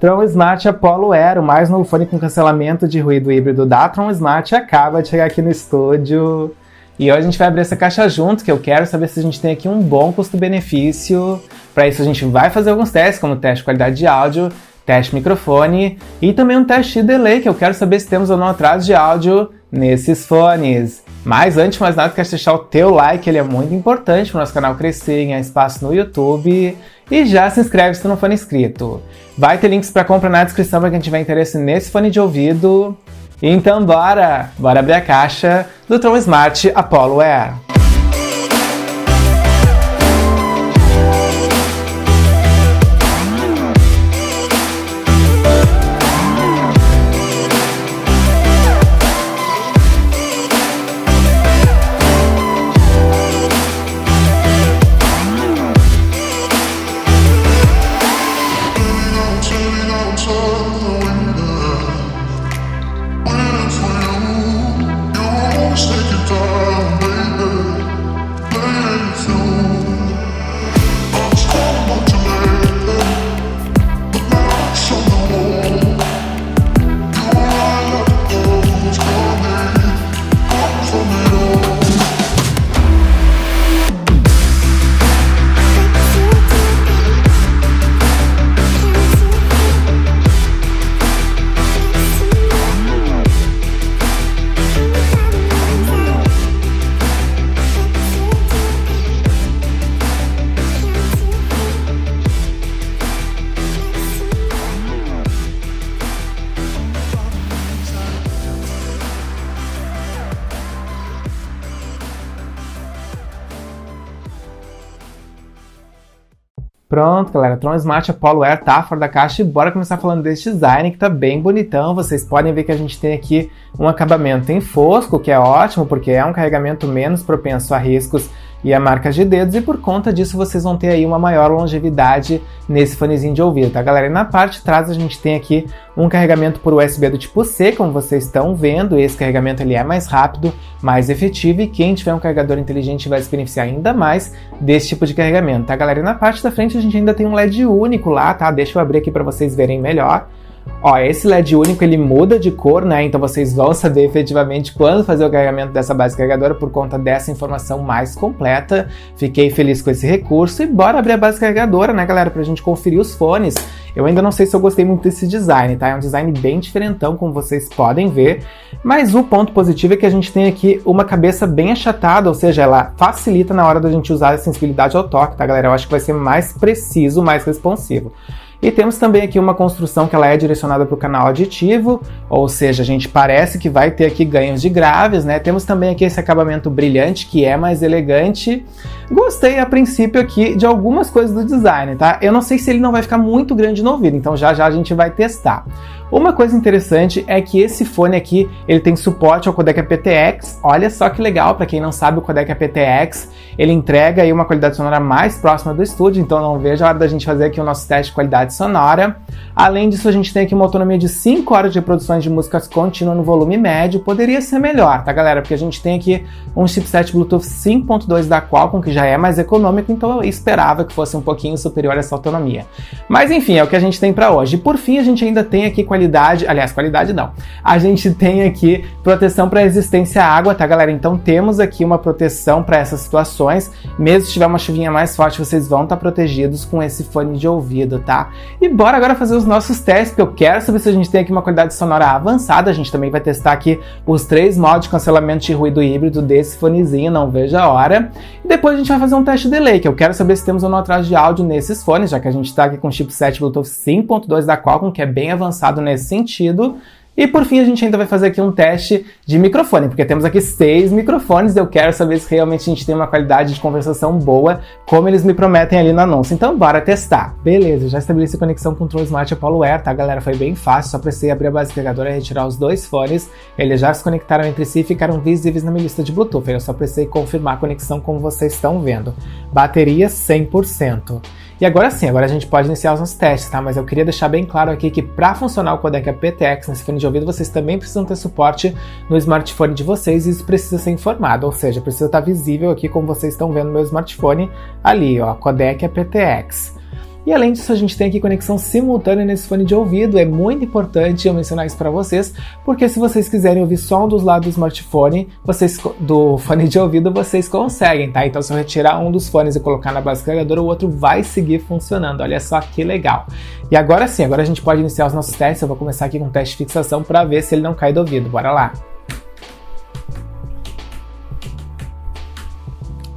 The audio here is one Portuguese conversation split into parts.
Tron Smart Apollo Air, o mais novo fone com cancelamento de ruído híbrido da Tron Smart, acaba de chegar aqui no estúdio. E hoje a gente vai abrir essa caixa junto, que eu quero saber se a gente tem aqui um bom custo-benefício. Para isso a gente vai fazer alguns testes, como teste de qualidade de áudio, teste microfone e também um teste de delay, que eu quero saber se temos ou não atraso de áudio nesses fones. Mas antes de mais nada, quero deixar o teu like, ele é muito importante para o nosso canal crescer, ganhar espaço no YouTube. E já se inscreve se tu não for inscrito. Vai ter links para compra na descrição para quem tiver interesse nesse fone de ouvido. Então bora abrir a caixa do Tron Smart Apollo Air. Pronto, galera, Tron Smart Apollo Air tá fora da caixa e bora começar falando desse design que tá bem bonitão. Vocês podem ver que a gente tem aqui um acabamento em fosco, que é ótimo porque é um carregamento menos propenso a riscos e a marcas de dedos, e por conta disso vocês vão ter aí uma maior longevidade nesse fonezinho de ouvido, tá, galera? E na parte de trás a gente tem aqui um carregamento por USB do tipo C, como vocês estão vendo. Esse carregamento ele é mais rápido, mais efetivo, e quem tiver um carregador inteligente vai se beneficiar ainda mais desse tipo de carregamento, tá, galera? E na parte da frente a gente ainda tem um LED único lá, tá? Deixa eu abrir aqui para vocês verem melhor. Ó, esse LED único ele muda de cor, né? Então vocês vão saber efetivamente quando fazer o carregamento dessa base carregadora por conta dessa informação mais completa. Fiquei feliz com esse recurso e bora abrir a base carregadora, né, galera, pra gente conferir os fones. Eu ainda não sei se eu gostei muito desse design, tá? É um design bem diferentão, como vocês podem ver, mas o ponto positivo é que a gente tem aqui uma cabeça bem achatada, ou seja, ela facilita na hora da gente usar a sensibilidade ao toque, tá, galera? Eu acho que vai ser mais preciso, mais responsivo. E temos também aqui uma construção que ela é direcionada para o canal aditivo, ou seja, a gente parece que vai ter aqui ganhos de graves, né? Temos também aqui esse acabamento brilhante, que é mais elegante. Gostei a princípio aqui de algumas coisas do design, tá? Eu não sei se ele não vai ficar muito grande no ouvido, então já a gente vai testar. Uma coisa interessante é que esse fone aqui, ele tem suporte ao codec aptX. Olha só que legal, para quem não sabe, o codec aptX, ele entrega aí uma qualidade sonora mais próxima do estúdio, então não vejo a hora da gente fazer aqui o nosso teste de qualidade sonora. Além disso, a gente tem aqui uma autonomia de 5 horas de produções de músicas contínua no volume médio. Poderia ser melhor, tá, galera? Porque a gente tem aqui um chipset Bluetooth 5.2 da Qualcomm, que já é mais econômico, então eu esperava que fosse um pouquinho superior a essa autonomia. Mas enfim, é o que a gente tem para hoje. E por fim, a gente ainda tem aqui qualidade não. A gente tem aqui proteção para resistência à água, tá, galera? Então temos aqui uma proteção para essas situações. Mesmo se tiver uma chuvinha mais forte, vocês vão estar protegidos com esse fone de ouvido, tá? E bora agora fazer os nossos testes, porque eu quero saber se a gente tem aqui uma qualidade sonora avançada. A gente também vai testar aqui os 3 modos de cancelamento de ruído híbrido desse fonezinho, não vejo a hora. E depois a gente vai fazer um teste de delay, que eu quero saber se temos ou não atraso de áudio nesses fones, já que a gente está aqui com o chipset Bluetooth 5.2 da Qualcomm, que é bem avançado nesse sentido. E por fim a gente ainda vai fazer aqui um teste de microfone, porque temos aqui 6 microfones e eu quero saber se realmente a gente tem uma qualidade de conversação boa, como eles me prometem ali no anúncio. Então bora testar. Beleza, já estabeleci conexão com o Tron Smart Apollo Air, tá, galera? Foi bem fácil, só precisei abrir a base carregadora e retirar os 2 fones. Eles já se conectaram entre si e ficaram visíveis na minha lista de Bluetooth. Eu só precisei confirmar a conexão, como vocês estão vendo. Bateria 100%. E agora sim, agora a gente pode iniciar os nossos testes, tá? Mas eu queria deixar bem claro aqui que para funcionar o codec aptX nesse fone de ouvido, vocês também precisam ter suporte no smartphone de vocês e isso precisa ser informado, ou seja, precisa estar visível aqui como vocês estão vendo no meu smartphone ali, ó, codec aptX. E além disso, a gente tem aqui conexão simultânea nesse fone de ouvido. É muito importante eu mencionar isso para vocês, porque se vocês quiserem ouvir só um dos lados do smartphone, do fone de ouvido, vocês conseguem, tá? Então se eu retirar um dos fones e colocar na base carregadora, o outro vai seguir funcionando. Olha só que legal. E agora sim, agora a gente pode iniciar os nossos testes. Eu vou começar aqui com um teste de fixação para ver se ele não cai do ouvido. Bora lá!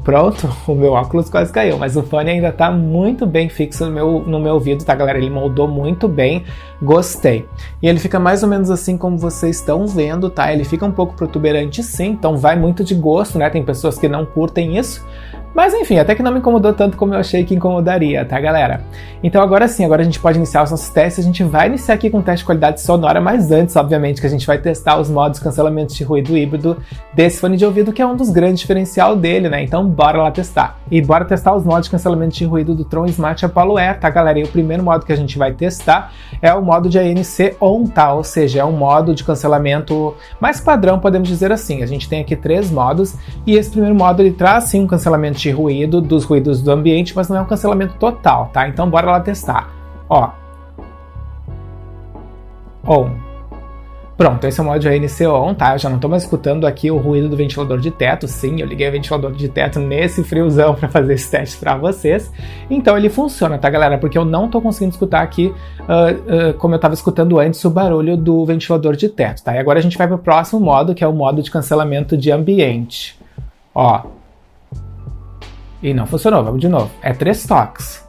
Pronto, o meu óculos quase caiu, mas o fone ainda tá muito bem fixo no meu ouvido, tá, galera? Ele moldou muito bem, gostei. E ele fica mais ou menos assim como vocês estão vendo, tá? Ele fica um pouco protuberante sim, então vai muito de gosto, né? Tem pessoas que não curtem isso, mas enfim, até que não me incomodou tanto como eu achei que incomodaria, tá, galera? Então agora sim, agora a gente pode iniciar os nossos testes. A gente vai iniciar aqui com o teste de qualidade sonora, mas antes, obviamente, que a gente vai testar os modos de cancelamento de ruído híbrido desse fone de ouvido, que é um dos grandes diferenciais dele, né? Então bora lá testar. E bora testar os modos de cancelamento de ruído do Tron Smart Apollo Air, tá, galera? E o primeiro modo que a gente vai testar é o modo de ANC On, tá? Ou seja, é um modo de cancelamento mais padrão, podemos dizer assim. A gente tem aqui 3 modos, e esse primeiro modo ele traz sim um cancelamento de ruído, dos ruídos do ambiente, mas não é um cancelamento total, tá? Então bora lá testar. Ó. On. Pronto, esse é o modo de ANC On, tá? Eu já não tô mais escutando aqui o ruído do ventilador de teto. Sim, eu liguei o ventilador de teto nesse friozão para fazer esse teste para vocês. Então ele funciona, tá, galera? Porque eu não tô conseguindo escutar aqui, como eu tava escutando antes, o barulho do ventilador de teto, tá? E agora a gente vai pro próximo modo, que é o modo de cancelamento de ambiente. Ó. E não funcionou, vamos de novo. É 3 toques.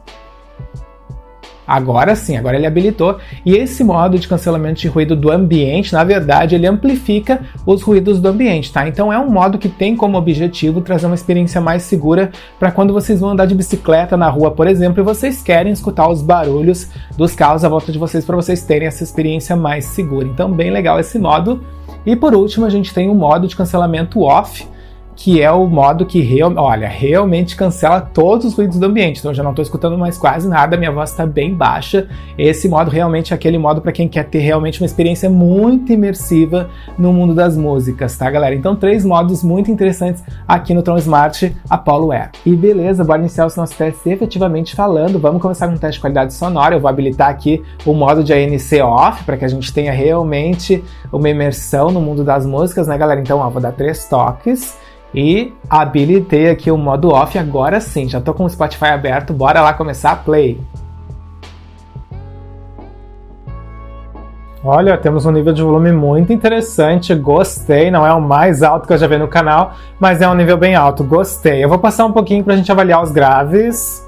Agora sim, agora ele habilitou. E esse modo de cancelamento de ruído do ambiente, na verdade, ele amplifica os ruídos do ambiente, tá? Então é um modo que tem como objetivo trazer uma experiência mais segura para quando vocês vão andar de bicicleta na rua, por exemplo, e vocês querem escutar os barulhos dos carros à volta de vocês para vocês terem essa experiência mais segura. Então, bem legal esse modo. E por último, a gente tem o modo de cancelamento off, que é o modo que realmente cancela todos os ruídos do ambiente. Então eu já não estou escutando mais quase nada, minha voz está bem baixa. Esse modo realmente é aquele modo para quem quer ter realmente uma experiência muito imersiva no mundo das músicas, tá, galera? Então 3 modos muito interessantes aqui no Tron Smart Apollo Air. E beleza, bora iniciar os nossos testes efetivamente falando. Vamos começar com um teste de qualidade sonora. Eu vou habilitar aqui o modo de ANC Off, para que a gente tenha realmente uma imersão no mundo das músicas, né, galera? Então, ó, vou dar 3 toques. E habilitei aqui o modo off, agora sim, já tô com o Spotify aberto, bora lá começar a play. Olha, temos um nível de volume muito interessante, gostei, não é o mais alto que eu já vi no canal, mas é um nível bem alto, gostei. Eu vou passar um pouquinho pra gente avaliar os graves.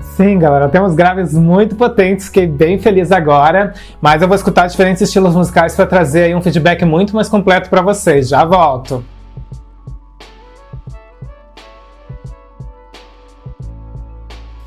Sim, galera, temos graves muito potentes, fiquei bem feliz agora, mas eu vou escutar diferentes estilos musicais para trazer aí um feedback muito mais completo para vocês, já volto.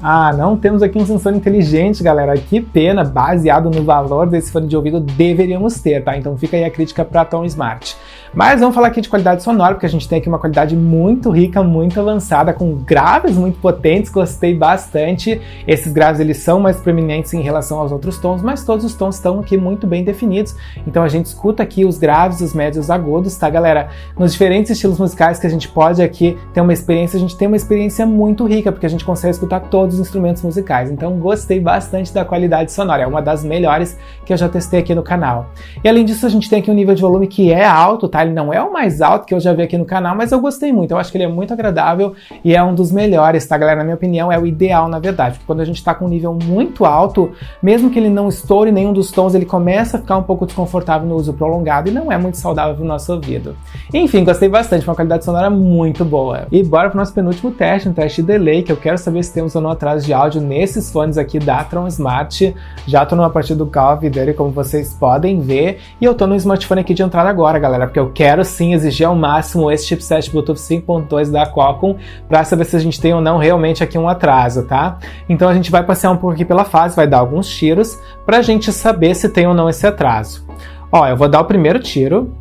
Ah, não temos aqui um sensor inteligente, galera. Que pena, baseado no valor desse fone de ouvido, deveríamos ter, tá? Então fica aí a crítica para Tron Smart. Mas vamos falar aqui de qualidade sonora, porque a gente tem aqui uma qualidade muito rica, muito avançada, com graves muito potentes, gostei bastante. Esses graves, eles são mais proeminentes em relação aos outros tons, mas todos os tons estão aqui muito bem definidos. Então a gente escuta aqui os graves, os médios, os agudos, tá, galera? Nos diferentes estilos musicais que a gente pode aqui ter uma experiência, a gente tem uma experiência muito rica, porque a gente consegue escutar todos os instrumentos musicais. Então gostei bastante da qualidade sonora, é uma das melhores que eu já testei aqui no canal. E além disso, a gente tem aqui um nível de volume que é alto, tá? Ele não é o mais alto que eu já vi aqui no canal, mas eu gostei muito. Eu acho que ele é muito agradável e é um dos melhores, tá, galera? Na minha opinião, é o ideal, na verdade. Porque quando a gente tá com um nível muito alto, mesmo que ele não estoure nenhum dos tons, ele começa a ficar um pouco desconfortável no uso prolongado e não é muito saudável pro nosso ouvido. Enfim, gostei bastante, uma qualidade sonora muito boa. E bora pro nosso penúltimo teste, um teste de delay, que eu quero saber se temos ou não atraso de áudio nesses fones aqui da Tron Smart. Já tô numa partida do Call of Duty, como vocês podem ver, e eu tô no smartphone aqui de entrada agora, galera, porque eu quero sim exigir ao máximo esse chipset Bluetooth 5.2 da Qualcomm para saber se a gente tem ou não realmente aqui um atraso, tá? Então a gente vai passear um pouco aqui pela fase, vai dar alguns tiros pra gente saber se tem ou não esse atraso. Ó, eu vou dar o primeiro tiro,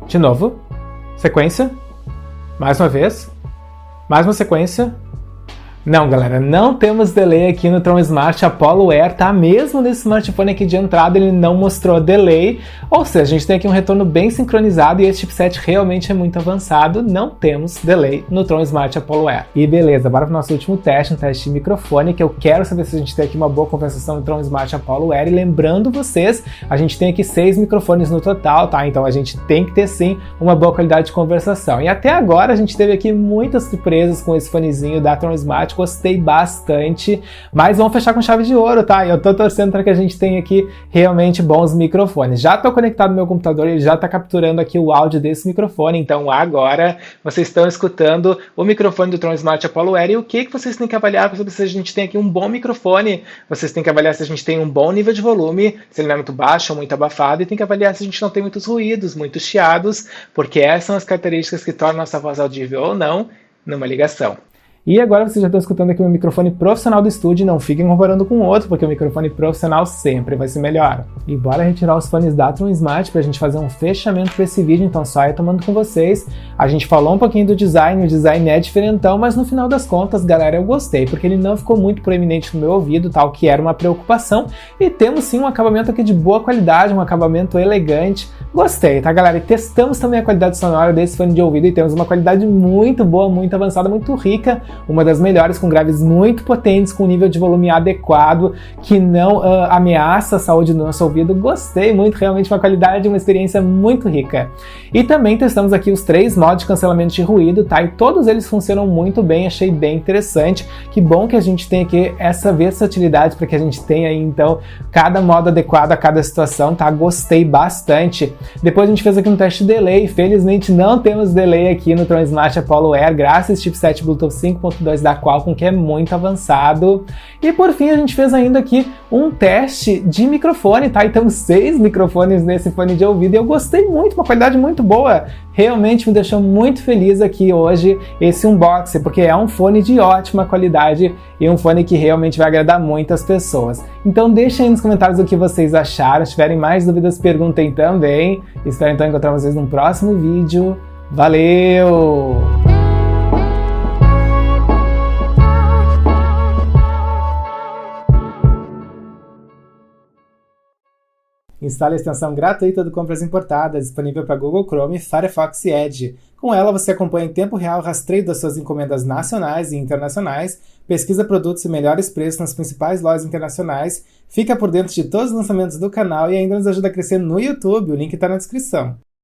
de novo, sequência, mais uma vez, mais uma sequência, Não, galera, não temos delay aqui no Tron Smart Apollo Air, tá? Mesmo nesse smartphone aqui de entrada, ele não mostrou delay, ou seja, a gente tem aqui um retorno bem sincronizado e esse chipset realmente é muito avançado, não temos delay no Tron Smart Apollo Air. E beleza, bora pro nosso último teste, um teste de microfone, que eu quero saber se a gente tem aqui uma boa compensação no Tron Smart Apollo Air, e lembrando vocês, a gente tem aqui 6 microfones no total, tá? Então a gente tem que ter sim uma boa qualidade de conversação. E até agora a gente teve aqui muitas surpresas com esse fonezinho da Tron Smart, gostei bastante, mas vamos fechar com chave de ouro, tá? Eu tô torcendo para que a gente tenha aqui realmente bons microfones. Já tô conectado no meu computador, ele já tá capturando aqui o áudio desse microfone, então agora vocês estão escutando o microfone do Tron Smart Apollo Air. E o que vocês têm que avaliar para saber se a gente tem aqui um bom microfone? Vocês têm que avaliar se a gente tem um bom nível de volume, se ele não é muito baixo ou muito abafado, e tem que avaliar se a gente não tem muitos ruídos, muitos chiados, porque essas são as características que tornam nossa voz audível ou não numa ligação. E agora vocês já estão escutando aqui o microfone profissional do estúdio, não fiquem comparando com o outro, porque o microfone profissional sempre vai ser melhor. E bora retirar os fones da Tron Smart para a gente fazer um fechamento para esse vídeo, então só eu tomando com vocês. A gente falou um pouquinho do design, o design é diferentão, mas no final das contas, galera, eu gostei, porque ele não ficou muito proeminente no meu ouvido, tal, que era uma preocupação, e temos sim um acabamento aqui de boa qualidade, um acabamento elegante. Gostei, tá, galera? E testamos também a qualidade sonora desse fone de ouvido e temos uma qualidade muito boa, muito avançada, muito rica, uma das melhores, com graves muito potentes, com nível de volume adequado, que não ameaça a saúde do nosso ouvido. Gostei muito, realmente uma qualidade, uma experiência muito rica. E também testamos aqui os 3 modos de cancelamento de ruído, tá? E todos eles funcionam muito bem, achei bem interessante. Que bom que a gente tem aqui essa versatilidade para que a gente tenha aí, então, cada modo adequado a cada situação, tá? Gostei bastante. Depois a gente fez aqui um teste de delay, felizmente não temos delay aqui no Tron Smart Apollo Air, graças a esse chipset Bluetooth 5.2 da Qualcomm, que é muito avançado. E por fim a gente fez ainda aqui um teste de microfone, tá? E temos 6 microfones nesse fone de ouvido e eu gostei muito, uma qualidade muito boa. Realmente me deixou muito feliz aqui hoje esse unboxing, porque é um fone de ótima qualidade e um fone que realmente vai agradar muitas pessoas. Então deixem aí nos comentários o que vocês acharam, se tiverem mais dúvidas perguntem também. Espero então encontrar vocês num próximo vídeo. Valeu! Instale a extensão gratuita do Compras Importadas, disponível para Google Chrome, Firefox e Edge. Com ela, você acompanha em tempo real o rastreio das suas encomendas nacionais e internacionais, pesquisa produtos e melhores preços nas principais lojas internacionais, fica por dentro de todos os lançamentos do canal e ainda nos ajuda a crescer no YouTube, o link está na descrição.